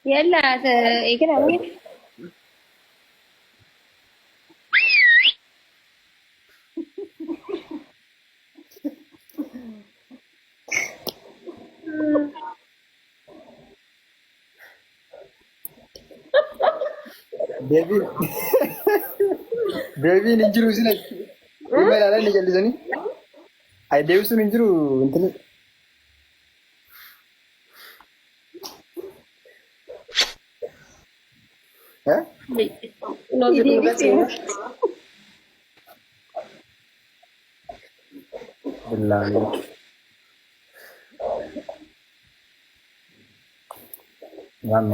يلا كده اهو. Deebiin deebiin hin jiru isin dhimma ilaalaa inni jallisanii. Ay deebisuun hin jiru intini. No se lo Deebisee. Billaahi. Waan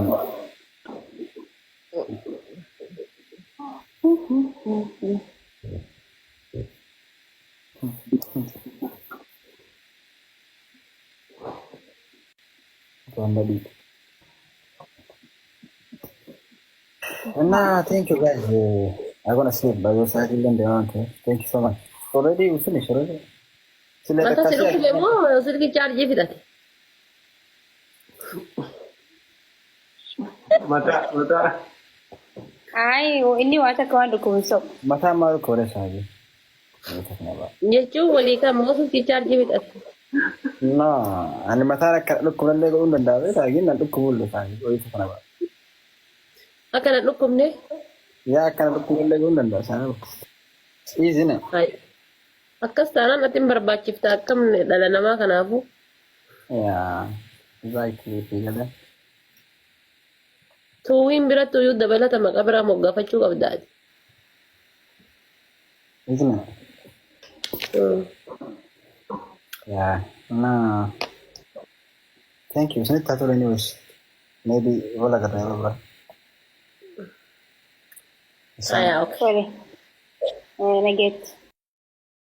Somebody. Nah, thank you guys. I'm gonna sleep by your side in the okay. Thank you so much. Already we finished already. So let ما the تصير cashier. كل ما يصير كي تشارجي في ذاته. mata Ay, inni wata kawan da kun so. Mata maru kore sabi. What are you talking about? يجوا ولي كان ما يصير كي تشارجي في ذاته. No, ani mata nak look kulle go undan dawe lagi nan look kulle sabi. What are you talking about? أكلت لكم نه. Ya kan look kulle go undan dawe sabi. Easy na. هاي. أكست أنا نتيم برباك شفت كم دلنا ما كان أبو. Ya, exactly. Tinggal. توين برا تويو دبلة تما كبرا موقفة شو قبضات. Easy na. Ya, nah. Thank you. Sini tato anyways. Maybe wala ka tayo bro. أيا أوكي. Sorry. Na get.